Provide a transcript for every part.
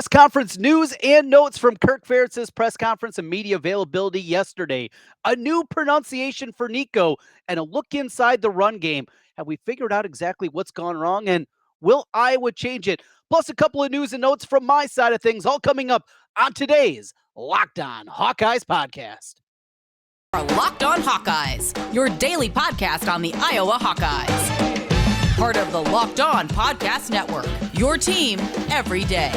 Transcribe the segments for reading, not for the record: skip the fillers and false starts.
Press conference news and notes from Kirk Ferentz's press conference and media availability yesterday. A new pronunciation for Nico and a look inside the run game. Have we figured out exactly what's gone wrong, and will Iowa change it? Plus a couple of news and notes from my side of things, all coming up on today's Locked On Hawkeyes podcast. Our Locked On Hawkeyes, your daily podcast on the Iowa Hawkeyes. Part of the Locked On Podcast Network, your team every day.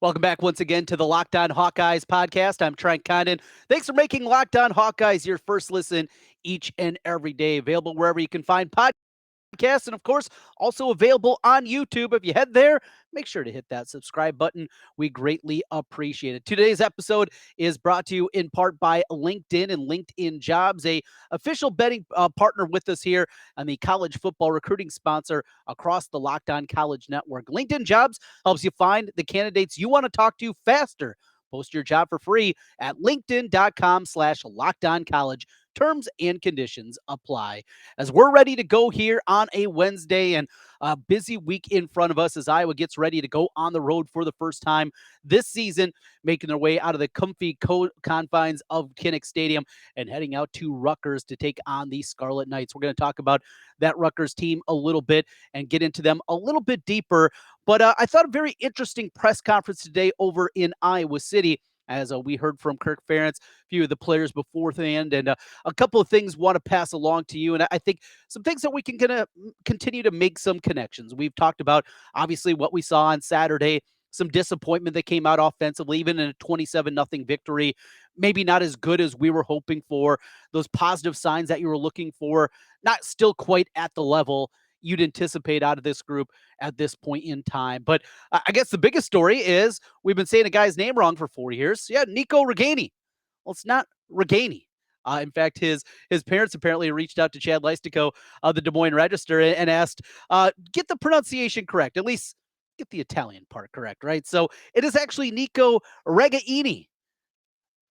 Welcome back once again to the Locked On Hawkeyes podcast. I'm Trent Condon. Thanks for making Locked On Hawkeyes your first listen each and every day. Available wherever you can find podcasts, and of course, also available on YouTube. If you head there, make sure to hit that subscribe button. We greatly appreciate it. Today's episode is brought to you in part by LinkedIn and LinkedIn Jobs, a official betting partner with us here on the college football recruiting sponsor across the Locked On College Network. LinkedIn Jobs helps you find the candidates you want to talk to faster. Post your job for free at linkedin.com/lockedoncollege. Terms and conditions apply. As we're ready to go here on a Wednesday and a busy week in front of us as Iowa gets ready to go on the road for the first time this season, making their way out of the comfy confines of Kinnick Stadium and heading out to Rutgers to take on the Scarlet Knights. We're going to talk about that Rutgers team a little bit and get into them a little bit deeper. But I thought a very interesting press conference today over in Iowa City, as we heard from Kirk Ferentz, a few of the players beforehand, and a couple of things want to pass along to you. And I think some things that we can continue to make some connections. We've talked about, obviously, what we saw on Saturday, some disappointment that came out offensively, even in a 27-0 victory, maybe not as good as we were hoping for. Those positive signs that you were looking for, not still quite at the level you'd anticipate out of this group at this point in time. But I guess the biggest story is we've been saying a guy's name wrong for 4 years. Yeah, Nico Ragaini. Well, it's not Ragaini. In fact, his parents apparently reached out to Chad Leistico of the Des Moines Register and asked, get the pronunciation correct, at least get the Italian part correct, right? So it is actually Nico Ragaini.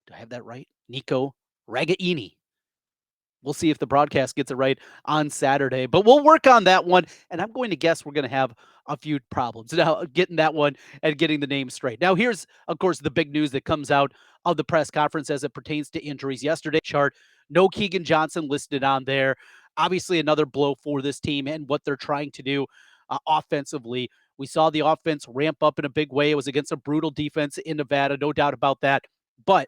Do I have that right? Nico Ragaini. We'll see if the broadcast gets it right on Saturday, but we'll work on that one. And I'm going to guess we're going to have a few problems now getting that one and getting the name straight. Now, here's, of course, the big news that comes out of the press conference as it pertains to injuries. Yesterday chart, no Keagan Johnson listed on there. Obviously, another blow for this team and what they're trying to do offensively. We saw the offense ramp up in a big way. It was against a brutal defense in Nevada, no doubt about that. But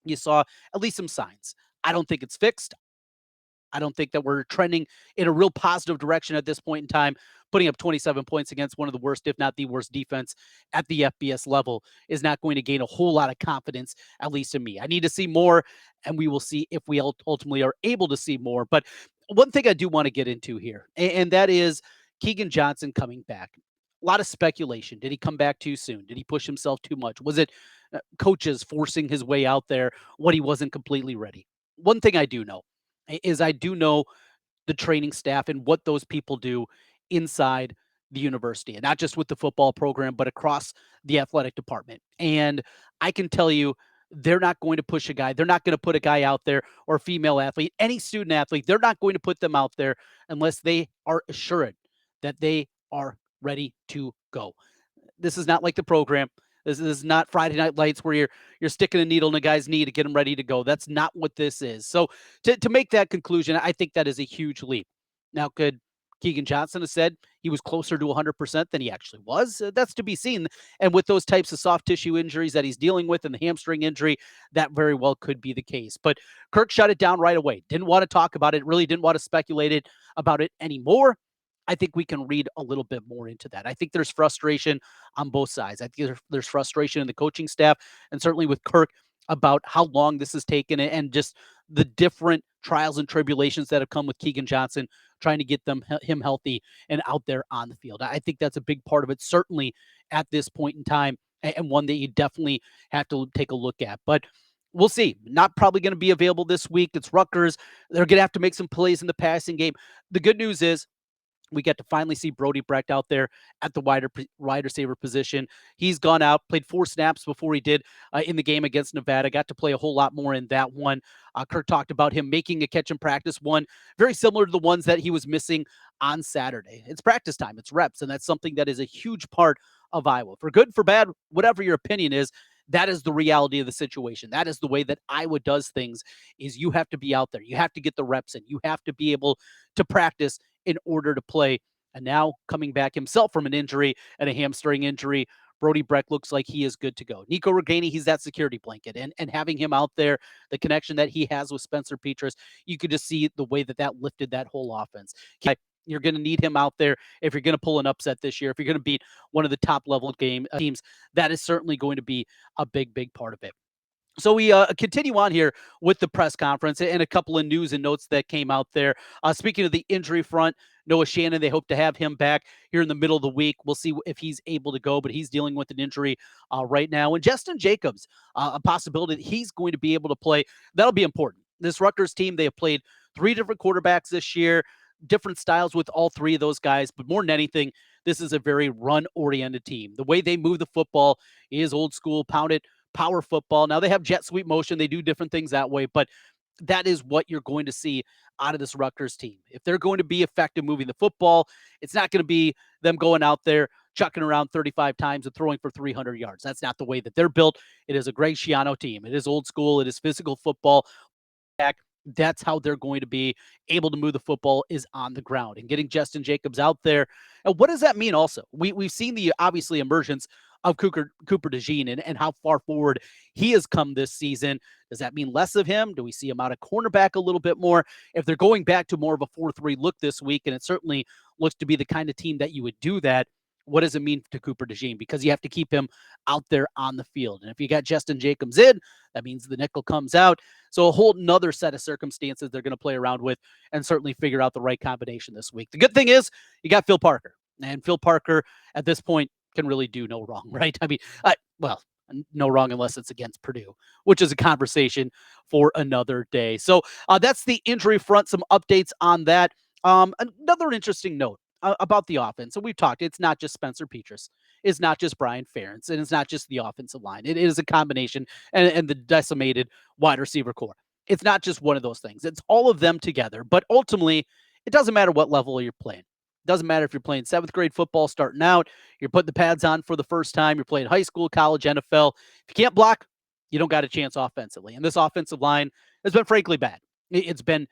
you saw at least some signs. I don't think it's fixed. I don't think that we're trending in a real positive direction at this point in time. Putting up 27 points against one of the worst, if not the worst defense at the FBS level is not going to gain a whole lot of confidence, at least in me. I need to see more, and we will see if we ultimately are able to see more. But one thing I do want to get into here, and that is Keagan Johnson coming back. A lot of speculation. Did he come back too soon? Did he push himself too much? Was it coaches forcing his way out there when he wasn't completely ready? One thing I do know is I do know the training staff and what those people do inside the university, and not just with the football program, but across the athletic department. And I can tell you, they're not going to push a guy. They're not going to put a guy out there, or a female athlete, any student athlete. They're not going to put them out there unless they are assured that they are ready to go. This is not like the program. This is not Friday Night Lights where you're sticking a needle in a guy's knee to get him ready to go. That's not what this is. So to make that conclusion, I think that is a huge leap. Now, could Keagan Johnson have said he was closer to 100% than he actually was? That's to be seen. And with those types of soft tissue injuries that he's dealing with and the hamstring injury, that very well could be the case. But Kirk shut it down right away. Didn't want to talk about it. Really didn't want to speculate about it anymore. I think we can read a little bit more into that. I think there's frustration on both sides. I think there's frustration in the coaching staff and certainly with Kirk about how long this has taken and just the different trials and tribulations that have come with Keagan Johnson trying to get him healthy and out there on the field. I think that's a big part of it, certainly at this point in time, and one that you definitely have to take a look at. But we'll see. Not probably going to be available this week. It's Rutgers. They're going to have to make some plays in the passing game. The good news is We get to finally see Brody Brecht out there at the wide receiver position. He's gone out, played 4 snaps before he did in the game against Nevada. Got to play a whole lot more in that one. Kirk talked about him making a catch in practice one, very similar to the ones that he was missing on Saturday. It's practice time, it's reps, and that's something that is a huge part of Iowa. For good, for bad, whatever your opinion is, that is the reality of the situation. That is the way that Iowa does things. Is you have to be out there. You have to get the reps in. You have to be able to practice in order to play. And now coming back himself from an injury and a hamstring injury, Brody Brecht looks like he is good to go. Nico Ragaini, he's that security blanket. And having him out there, the connection that he has with Spencer Petras, you could just see the way that that lifted that whole offense. You're going to need him out there if you're going to pull an upset this year. If you're going to beat one of the top level game teams, that is certainly going to be a big, big part of it. So we continue on here with the press conference and a couple of news and notes that came out there. Speaking of the injury front, Noah Shannon, they hope to have him back here in the middle of the week. We'll see if he's able to go, but he's dealing with an injury right now. And Jestin Jacobs, a possibility that he's going to be able to play. That'll be important. This Rutgers team, they have played 3 different quarterbacks this year, different styles with all 3 of those guys. But more than anything, this is a very run-oriented team. The way they move the football is old school, pound it, power football. Now they have jet sweep motion. They do different things that way, but that is what you're going to see out of this Rutgers team. If they're going to be effective moving the football, it's not going to be them going out there chucking around 35 times and throwing for 300 yards. That's not the way that they're built. It is a Greg Schiano team. It is old school. It is physical football. That's how they're going to be able to move the football is on the ground and getting Jestin Jacobs out there. And what does that mean also? We've seen the obviously emergence of Cooper DeJean and how far forward he has come this season. Does that mean less of him? Do we see him out of cornerback a little bit more? If they're going back to more of a 4-3 look this week, and it certainly looks to be the kind of team that you would do that, what does it mean to Cooper DeJean? Because you have to keep him out there on the field. And if you got Jestin Jacobs in, that means the nickel comes out. So a whole nother set of circumstances they're going to play around with and certainly figure out the right combination this week. The good thing is you got Phil Parker. And Phil Parker at this point can really do no wrong, right? I mean, no wrong unless it's against Purdue, which is a conversation for another day. So that's the injury front, some updates on that. Another interesting note about the offense. So we've talked, it's not just Spencer Petras. It's not just Brian Ferentz, and it's not just the offensive line. It is a combination and the decimated wide receiver core. It's not just one of those things. It's all of them together. But ultimately, it doesn't matter what level you're playing. Doesn't matter if you're playing 7th grade football starting out, you're putting the pads on for the first time, you're playing high school, college, NFL. If you can't block, you don't got a chance offensively. And this offensive line has been frankly bad. It's been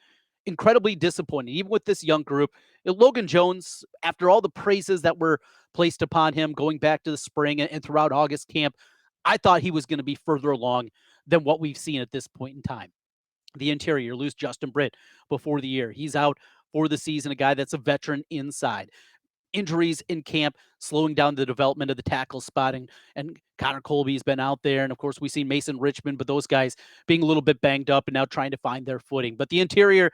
incredibly disappointing, even with this young group. Logan Jones, after all the praises that were placed upon him going back to the spring and throughout August camp, I thought he was going to be further along than what we've seen at this point in time. The interior, lose Justin Britt before the year. He's out for the season, a guy that's a veteran inside. Injuries in camp, slowing down the development of the tackle spotting. And Connor Colby's been out there. And of course, we see Mason Richmond, but those guys being a little bit banged up and now trying to find their footing. But the interior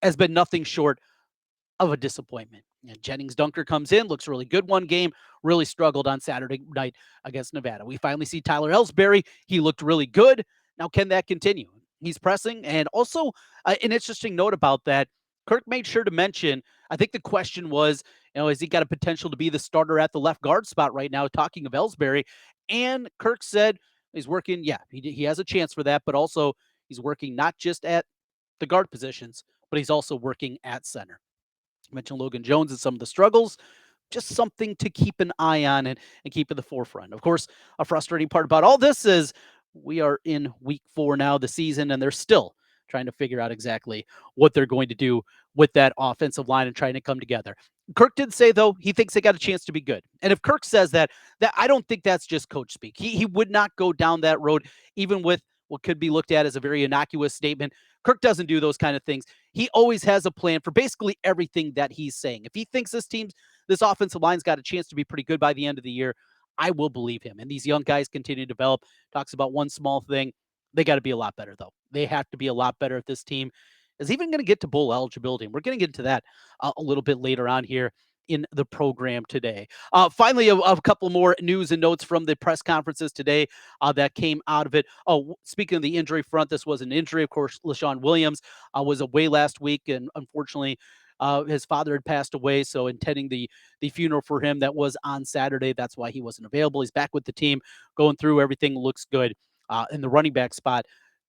has been nothing short of a disappointment. And Jennings Dunker comes in, looks really good one game, really struggled on Saturday night against Nevada. We finally see Tyler Elsberry. He looked really good. Now, can that continue? He's pressing. And also, an interesting note about that, Kirk made sure to mention, I think the question was, has he got a potential to be the starter at the left guard spot right now, talking of Elsberry? And Kirk said he's working, he has a chance for that, but also he's working not just at the guard positions, but he's also working at center. I mentioned Logan Jones and some of the struggles, just something to keep an eye on and keep in the forefront. Of course, a frustrating part about all this is we are in week 4 now of the season, and they're still trying to figure out exactly what they're going to do with that offensive line and trying to come together. Kirk did say, though, he thinks they got a chance to be good. And if Kirk says that I don't think that's just coach speak. He would not go down that road, even with what could be looked at as a very innocuous statement. Kirk doesn't do those kind of things. He always has a plan for basically everything that he's saying. If he thinks this offensive line's got a chance to be pretty good by the end of the year, I will believe him. And these young guys continue to develop. Talks about one small thing. They got to be a lot better, though. They have to be a lot better if this team is even going to get to bowl eligibility. And we're going to get into that a little bit later on here in the program today. Finally, a couple more news and notes from the press conferences today that came out of it. Oh, speaking of the injury front, this was an injury. Of course, LeShon Williams was away last week and unfortunately His father had passed away, so attending the funeral for him that was on Saturday. That's why he wasn't available. He's back with the team, going through everything. Looks good in the running back spot.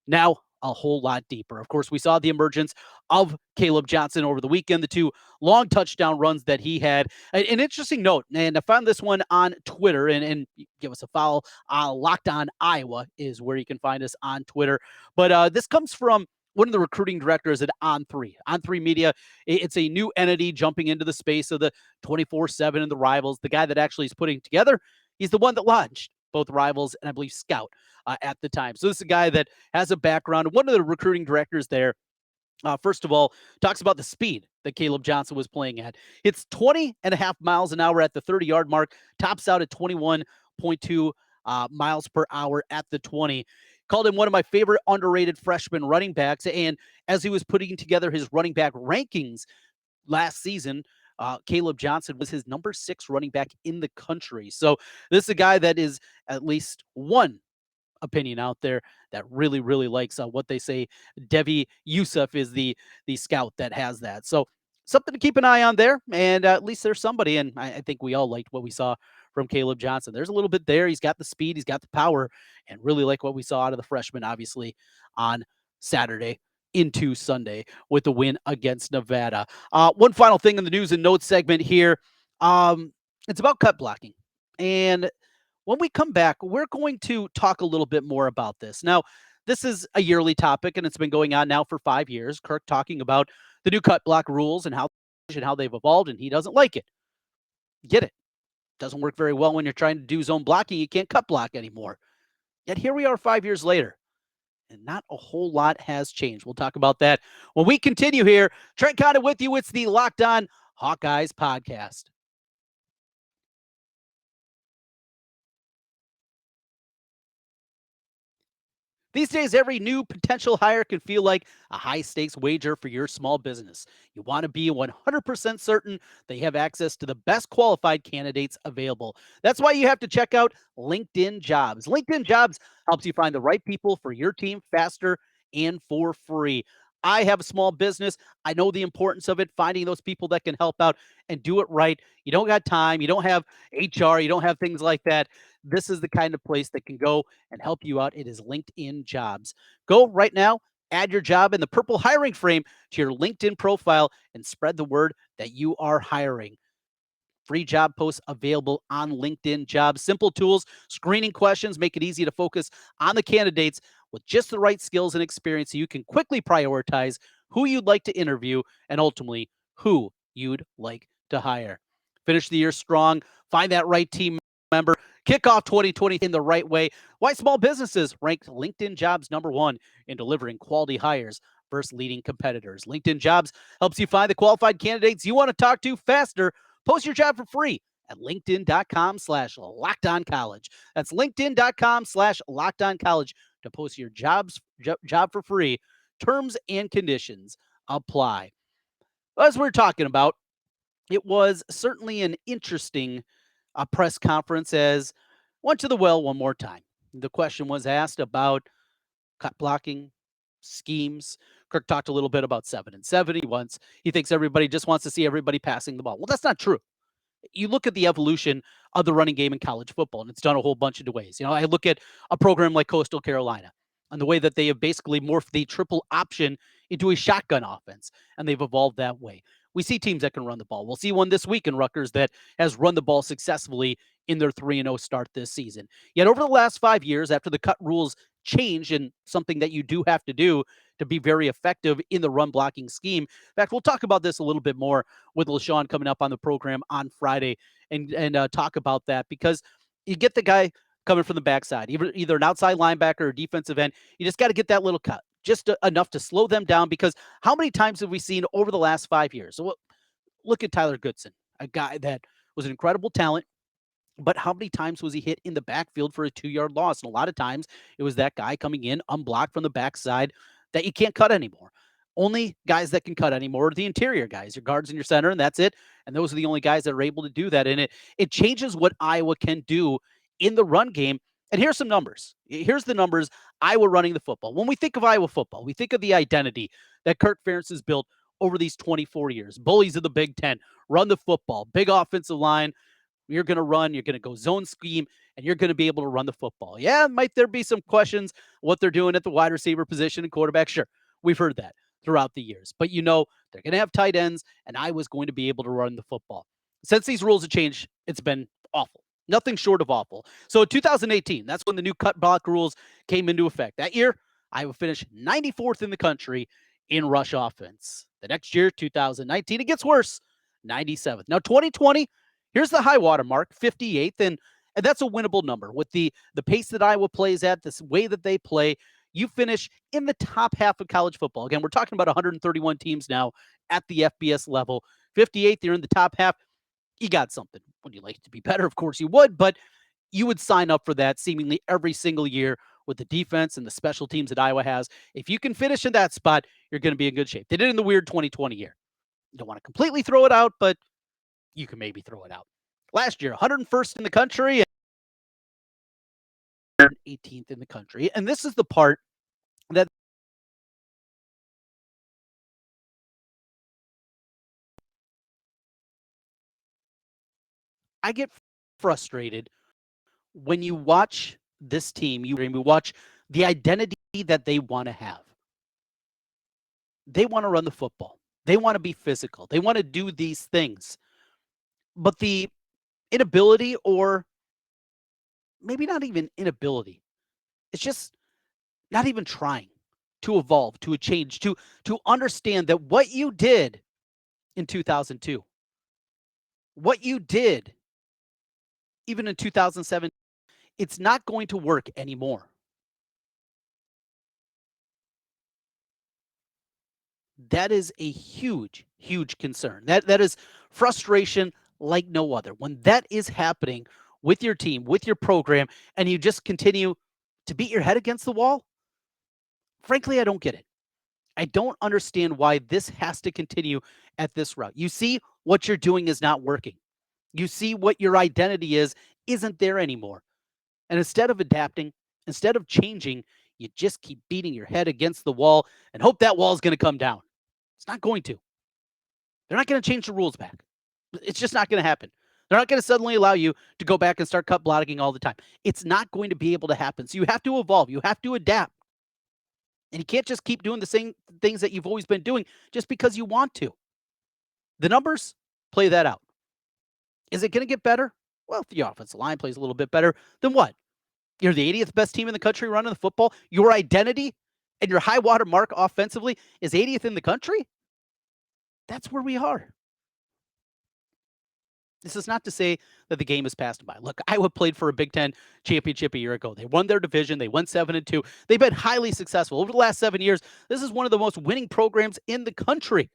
Now a whole lot deeper. Of course, we saw the emergence of Kaleb Johnson over the weekend, the two long touchdown runs that he had. An interesting note, and I found this one on Twitter, and give us a follow. Locked On Iowa is where you can find us on Twitter. But this comes from one of the recruiting directors at On3. On3 Media, it's a new entity jumping into the space of the 24/7 and the Rivals. The guy that actually is putting together, he's the one that launched both Rivals and I believe Scout at the time. So this is a guy that has a background. One of the recruiting directors there, first of all, talks about the speed that Kaleb Johnson was playing at. It's 20.5 miles an hour at the 30-yard mark, tops out at 21.2 miles per hour at the 20. Called him one of my favorite underrated freshman running backs. And as he was putting together his running back rankings last season, Kaleb Johnson was his number 6 running back in the country. So this is a guy that is at least one opinion out there that really, really likes what they say. Devi Yusuf is the scout that has that. So something to keep an eye on there. And at least there's somebody. And I think we all liked what we saw from Kaleb Johnson. There's a little bit there. He's got the speed, he's got the power, and really like what we saw out of the freshman, obviously, on Saturday into Sunday with the win against Nevada. One final thing in the news and notes segment here. It's about cut blocking. And when we come back, we're going to talk a little bit more about this. Now, this is a yearly topic, and it's been going on now for 5 years. Kirk talking about the new cut block rules and how they've evolved, and he doesn't like it. Get it. Doesn't work very well when you're trying to do zone blocking. You can't cut block anymore. Yet here we are 5 years later, and not a whole lot has changed. We'll talk about that when we continue here. Trent Condon with you. It's the Locked On Hawkeyes podcast. These days, every new potential hire can feel like a high-stakes wager for your small business. You want to be 100% certain they have access to the best qualified candidates available. That's why you have to check out LinkedIn Jobs. LinkedIn Jobs helps you find the right people for your team faster and for free. I have a small business. I know the importance of it, finding those people that can help out and do it right. You don't got time. You don't have HR. You don't have things like that. This is the kind of place that can go and help you out. It is LinkedIn Jobs. Go right now, add your job in the purple hiring frame to your LinkedIn profile and spread the word that you are hiring. Free job posts available on LinkedIn Jobs. Simple tools, screening questions make it easy to focus on the candidates with just the right skills and experience so you can quickly prioritize who you'd like to interview and ultimately who you'd like to hire. Finish the year strong, find that right team member, kick off 2020 in the right way. Why small businesses ranked LinkedIn Jobs #1 in delivering quality hires versus leading competitors. LinkedIn Jobs helps you find the qualified candidates you want to talk to faster. Post your job for free at linkedin.com/lockedoncollege. That's linkedin.com/lockedoncollege to post your job for free. Terms and conditions apply. As we're talking about, it was certainly an interesting press conference as went to the well one more time. The question was asked about cut blocking, schemes. Kirk talked a little bit about 7 and 7. He thinks everybody just wants to see everybody passing the ball. Well, that's not true. You look at the evolution of the running game in college football, and it's done a whole bunch of ways. I look at a program like Coastal Carolina and the way that they have basically morphed the triple option into a shotgun offense, and they've evolved that way. We see teams that can run the ball. We'll see one this week in Rutgers that has run the ball successfully in their 3-0 start this season. Yet over the last 5 years, after the cut rules changed and something that you do have to do to be very effective in the run blocking scheme. In fact, we'll talk about this a little bit more with LeShon coming up on the program on Friday and talk about that because you get the guy coming from the backside, either an outside linebacker or defensive end. You just got to get that little cut, just enough to slow them down because how many times have we seen over the last 5 years? So look at Tyler Goodson, a guy that was an incredible talent. But how many times was he hit in the backfield for a 2-yard loss? And a lot of times it was that guy coming in unblocked from the backside that you can't cut anymore. Only guys that can cut anymore are the interior guys, your guards and your center, and that's it. And those are the only guys that are able to do that. And it changes what Iowa can do in the run game. And here's some numbers. Here's the numbers Iowa running the football. When we think of Iowa football, we think of the identity that Kirk Ferentz has built over these 24 years. Bullies of the Big Ten, run the football, big offensive line. You're going to run, you're going to go zone scheme, and you're going to be able to run the football. Yeah, might there be some questions what they're doing at the wide receiver position and quarterback? Sure, we've heard that throughout the years. But they're going to have tight ends, and Iowa's going to be able to run the football. Since these rules have changed, it's been awful. Nothing short of awful. So in 2018, that's when the new cut block rules came into effect. That year, Iowa finished 94th in the country in rush offense. The next year, 2019, it gets worse, 97th. Now, 2020, here's the high water mark, 58th, and that's a winnable number. With the pace that Iowa plays at, this way that they play, you finish in the top half of college football. Again, we're talking about 131 teams now at the FBS level. 58th, you're in the top half. You got something. Would you like it to be better? Of course you would, but you would sign up for that seemingly every single year with the defense and the special teams that Iowa has. If you can finish in that spot, you're going to be in good shape. They did it in the weird 2020 year. You don't want to completely throw it out, but you can maybe throw it out. Last year, 101st in the country and 18th in the country. And this is the part that I get frustrated when you watch this team, you watch the identity that they want to have. They want to run the football. They want to be physical. They want to do these things. But the inability, or maybe not even inability, it's just not even trying to evolve, to a change, to understand that what you did in 2002, what you did even in 2007, it's not going to work anymore. That is a huge, huge concern. That is frustration like no other. When that is happening with your team, with your program, and you just continue to beat your head against the wall, frankly, I don't get it. I don't understand why this has to continue at this route. You see what you're doing is not working. You see what your identity isn't there anymore. And instead of adapting, instead of changing, you just keep beating your head against the wall and hope that wall is going to come down. It's not going to. They're not going to change the rules back. It's just not going to happen. They're not going to suddenly allow you to go back and start cut blocking all the time. It's not going to be able to happen. So you have to evolve. You have to adapt. And you can't just keep doing the same things that you've always been doing just because you want to. The numbers play that out. Is it going to get better? Well, if the offensive line plays a little bit better, then what? You're the 80th best team in the country running the football. Your identity and your high water mark offensively is 80th in the country. That's where we are. This is not to say that the game has passed by. Look, Iowa played for a Big Ten championship a year ago. They won their division. They went 7-2. They've been highly successful over the last 7 years. This is one of the most winning programs in the country.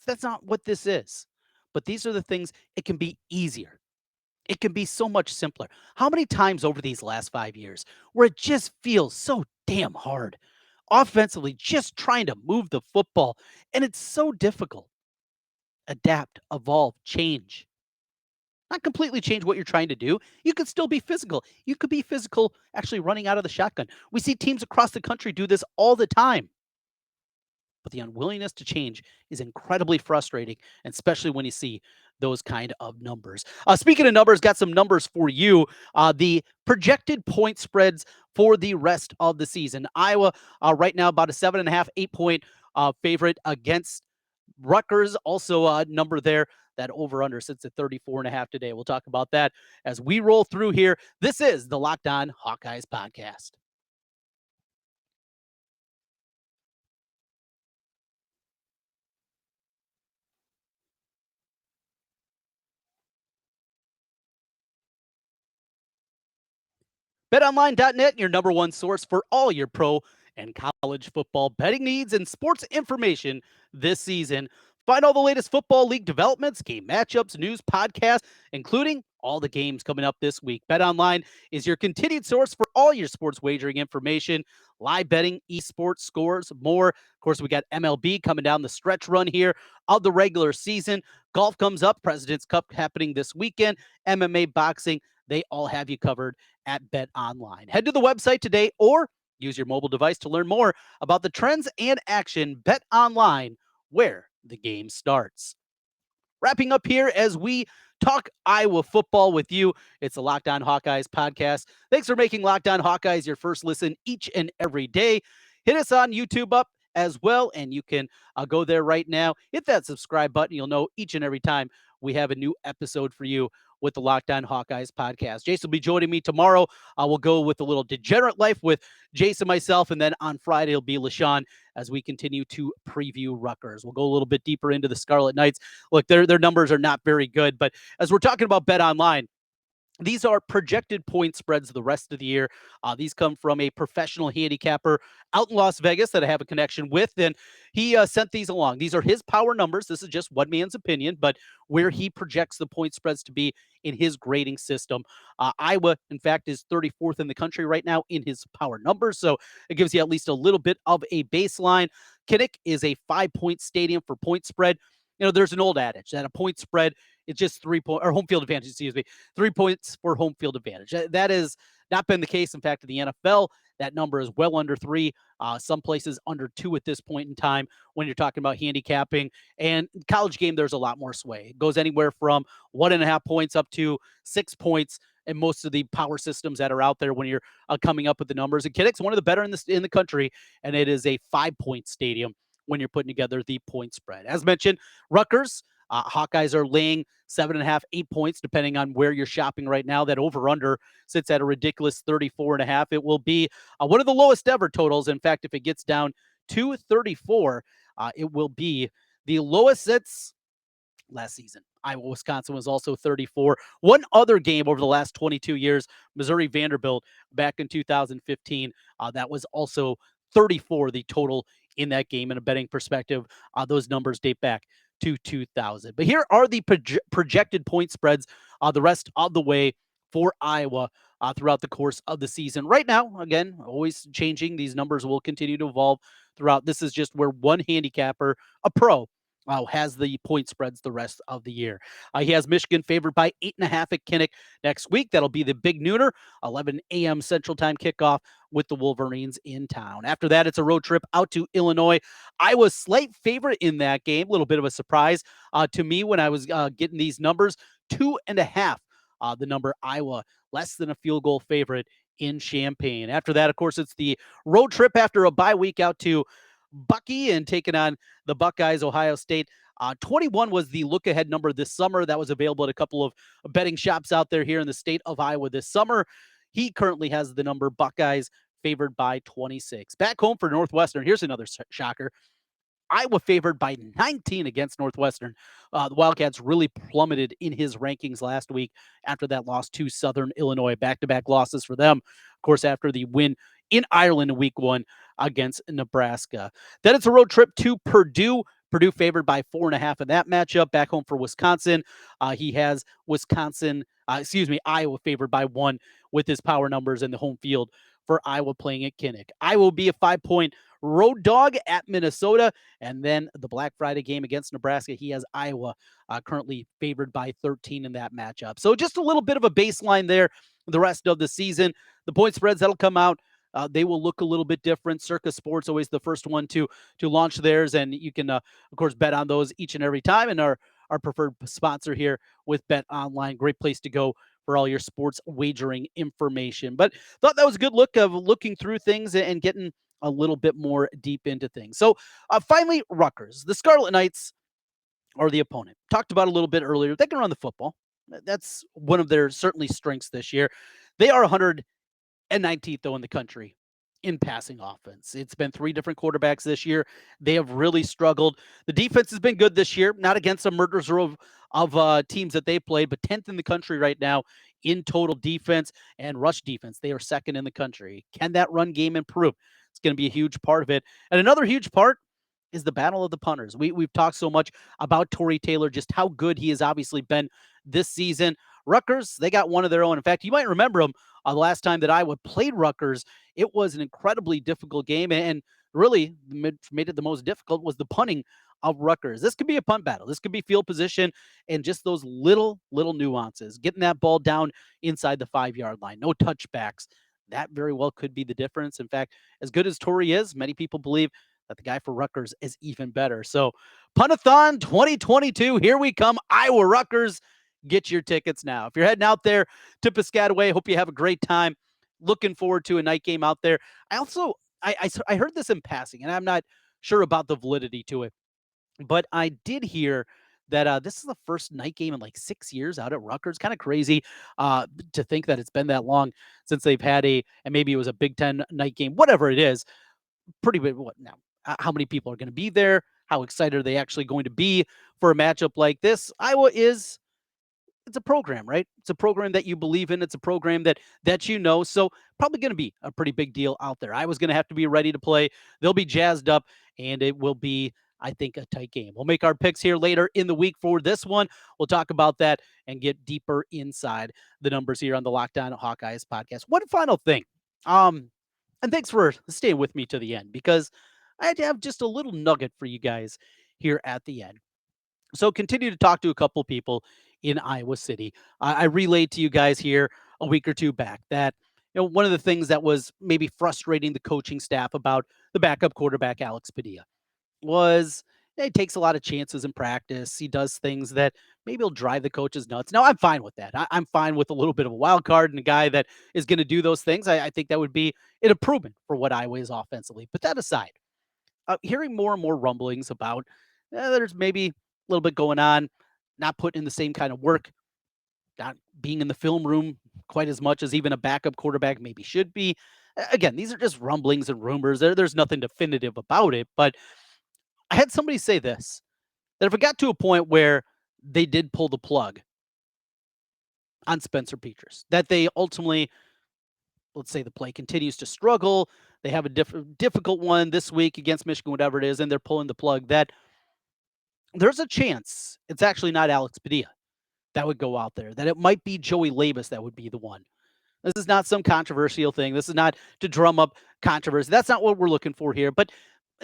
That's not what this is. But these are the things. It can be easier. It can be so much simpler. How many times over these last 5 years where it just feels so damn hard offensively, just trying to move the football, and it's so difficult. Adapt, evolve, change. Not completely change what you're trying to do. You could still be physical. You could be physical actually running out of the shotgun. We see teams across the country do this all the time. But the unwillingness to change is incredibly frustrating, and especially when you see those kind of numbers. Speaking of numbers, got some numbers for you. The projected point spreads for the rest of the season. Iowa right now about a 7.5, 8-point favorite against Rutgers. Also a number there. That over-under sits at 34.5 today. We'll talk about that as we roll through here. This is the Locked On Hawkeyes podcast. BetOnline.net, your number one source for all your pro and college football betting needs and sports information this season. Find all the latest football league developments, game matchups, news, podcasts, including all the games coming up this week. BetOnline is your continued source for all your sports wagering information, live betting, esports, scores, more. Of course, we got MLB coming down the stretch run here of the regular season. Golf comes up, President's Cup happening this weekend, MMA, boxing. They all have you covered at BetOnline. Head to the website today or Use your mobile device to learn more about the trends and action. Bet online, where the game starts. Wrapping up here as we talk Iowa football with you. It's the Locked On Hawkeyes podcast. Thanks for making Locked On Hawkeyes your first listen each and every day. Hit us on YouTube up as well, and you can go there right now. Hit that subscribe button. You'll know each and every time we have a new episode for you with the Locked On Hawkeyes podcast. Jason will be joining me tomorrow. We'll go with a little degenerate life with Jason, myself, and then on Friday it'll be LeShon as we continue to preview Rutgers. We'll go a little bit deeper into the Scarlet Knights. Look, their numbers are not very good, but as we're talking about Bet Online, these are projected point spreads the rest of the year. These come from a professional handicapper out in Las Vegas that I have a connection with, and he sent these along. These are his power numbers. This is just one man's opinion, but where he projects the point spreads to be in his grading system. Iowa, in fact, is 34th in the country right now in his power numbers, so it gives you at least a little bit of a baseline. Kinnick is a 5-point stadium for point spread. There's an old adage that a point spread is just 3 point or home field advantage, 3 points for home field advantage. That has not been the case. In fact, in the NFL, that number is well under 3, some places under 2 at this point in time when you're talking about handicapping. And college game, there's a lot more sway. It goes anywhere from 1.5 points up to 6 points in most of the power systems that are out there when you're coming up with the numbers. And Kinnick's one of the better in the country, and it is a 5-point stadium when you're putting together the point spread. As mentioned, Rutgers, Hawkeyes are laying 7.5, 8 points, depending on where you're shopping right now. That over-under sits at a ridiculous 34.5. It will be one of the lowest ever totals. In fact, if it gets down to 34, it will be the lowest since last season. Iowa, Wisconsin was also 34. One other game over the last 22 years, Missouri Vanderbilt back in 2015, that was also 34, the total in that game. In a betting perspective, those numbers date back to 2000. But here are the projected point spreads the rest of the way for Iowa throughout the course of the season. Right now, again, always changing. These numbers will continue to evolve throughout. This is just where one handicapper, a pro, has the point spreads the rest of the year. He has Michigan favored by 8.5 at Kinnick next week. That'll be the big nooner, 11 a.m. Central Time kickoff with the Wolverines in town. After that, it's a road trip out to Illinois. Iowa's slight favorite in that game. A little bit of a surprise to me when I was getting these numbers. 2.5, the number Iowa, less than a field goal favorite in Champaign. After that, of course, it's the road trip after a bye week out to Bucky and taking on the Buckeyes, Ohio State. 21 was the look-ahead number this summer. That was available at a couple of betting shops out there here in the state of Iowa this summer. He currently has the number Buckeyes favored by 26. Back home for Northwestern, here's another shocker. Iowa favored by 19 against Northwestern. The Wildcats really plummeted in his rankings last week after that loss to Southern Illinois. Back-to-back losses for them, of course, after the win in Ireland in week 1 against Nebraska. Then it's a road trip to Purdue. Purdue favored by 4.5 in that matchup. Back home for Wisconsin, he has Iowa favored by 1 with his power numbers in the home field for Iowa playing at Kinnick. Iowa will be a 5-point road dog at Minnesota. And then the Black Friday game against Nebraska, he has Iowa currently favored by 13 in that matchup. So just a little bit of a baseline there the rest of the season. The point spreads that'll come out, they will look a little bit different. Circa Sports always the first one to launch theirs, and you can, of course, bet on those each and every time. And our preferred sponsor here with Bet Online, great place to go for all your sports wagering information. But thought that was a good look of looking through things and getting a little bit more deep into things. So finally, Rutgers. The Scarlet Knights are the opponent. Talked about a little bit earlier. They can run the football. That's one of their certainly strengths this year. They are 119th, though, in the country in passing offense. It's been 3 different quarterbacks this year. They have really struggled. The defense has been good this year, not against the murderers of teams that they played, but 10th in the country right now in total defense and rush defense. They are 2nd in the country. Can that run game improve? It's going to be a huge part of it. And another huge part is the battle of the punters. We've talked so much about Tory Taylor, just how good he has obviously been this season. Rutgers, they got one of their own. In fact, you might remember them the last time that Iowa played Rutgers. It was an incredibly difficult game, and really made it the most difficult was the punting of Rutgers. This could be a punt battle. This could be field position and just those little nuances. Getting that ball down inside the 5-yard line. No touchbacks. that very well could be the difference. In fact, as good as Torrey is, many people believe that the guy for Rutgers is even better. So, Puntathon 2022, here we come. Iowa Rutgers. Get your tickets now. If you're heading out there to Piscataway, hope you have a great time. Looking forward to a night game out there. I also I heard this in passing, and I'm not sure about the validity to it, but I did hear that this is the first night game in like 6 years out at Rutgers. Kind of crazy to think that it's been that long since they've had and maybe it was a Big Ten night game, whatever it is. Pretty big. What now? How many people are going to be there? How excited are they actually going to be for a matchup like this? Iowa is it's a program, right? It's a program that you believe in. It's a program that you know. So probably going to be a pretty big deal out there. I was going to have to be ready to play. They'll be jazzed up, and it will be, I think, a tight game. We'll make our picks here later in the week for this one. We'll talk about that and get deeper inside the numbers here on the Locked On Hawkeyes podcast. One final thing, and thanks for staying with me to the end because I had to have just a little nugget for you guys here at the end. So continue to talk to a couple people in Iowa City. I relayed to you guys here a week or two back that one of the things that was maybe frustrating the coaching staff about the backup quarterback Alex Padilla was he takes a lot of chances in practice. He does things that maybe will drive the coaches nuts. Now I'm fine with that. I'm fine with a little bit of a wild card and a guy that is going to do those things. I think that would be an improvement for what Iowa is offensively. But that aside, hearing more and more rumblings about there's maybe a little bit going on, not putting in the same kind of work, not being in the film room quite as much as even a backup quarterback maybe should be. Again, these are just rumblings and rumors. There's nothing definitive about it. But I had somebody say this that if it got to a point where they did pull the plug on Spencer Petras, that they ultimately, let's say the play continues to struggle, they have a difficult one this week against Michigan, whatever it is, and they're pulling the plug, that there's a chance it's actually not Alex Padilla that would go out there, that it might be Joey Labus that would be the one. This is not some controversial thing. This is not to drum up controversy. That's not what we're looking for here, but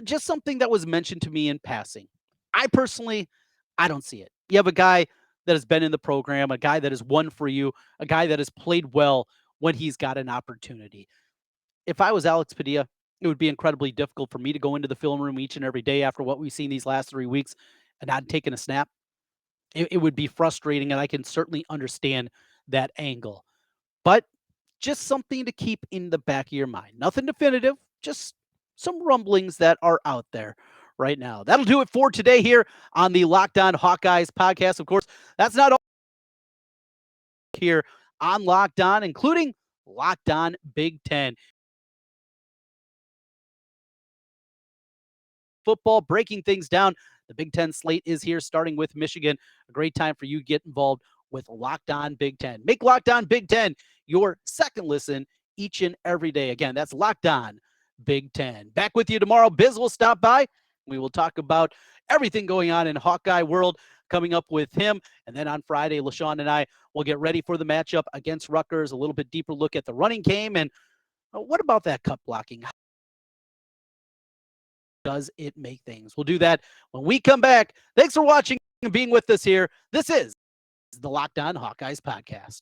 just something that was mentioned to me in passing. I personally, I don't see it. You have a guy that has been in the program, a guy that has won for you, a guy that has played well when he's got an opportunity. If I was Alex Padilla, it would be incredibly difficult for me to go into the film room each and every day after what we've seen these last 3 weeks and not taking a snap. It would be frustrating, and I can certainly understand that angle. But just something to keep in the back of your mind. Nothing definitive, just some rumblings that are out there right now. That'll do it for today here on the Locked On Hawkeyes podcast. Of course, that's not all here on Locked On, including Locked On Big Ten. Football, breaking things down. The Big Ten slate is here, starting with Michigan. A great time for you to get involved with Locked On Big Ten. Make Locked On Big Ten your second listen each and every day. Again, that's Locked On Big Ten. Back with you tomorrow. Biz will stop by. We will talk about everything going on in Hawkeye world coming up with him. And then on Friday, LeShon and I will get ready for the matchup against Rutgers, a little bit deeper look at the running game. And what about that cut blocking? Does it make things? We'll do that when we come back. Thanks for watching and being with us here. This is the Locked On Hawkeyes podcast.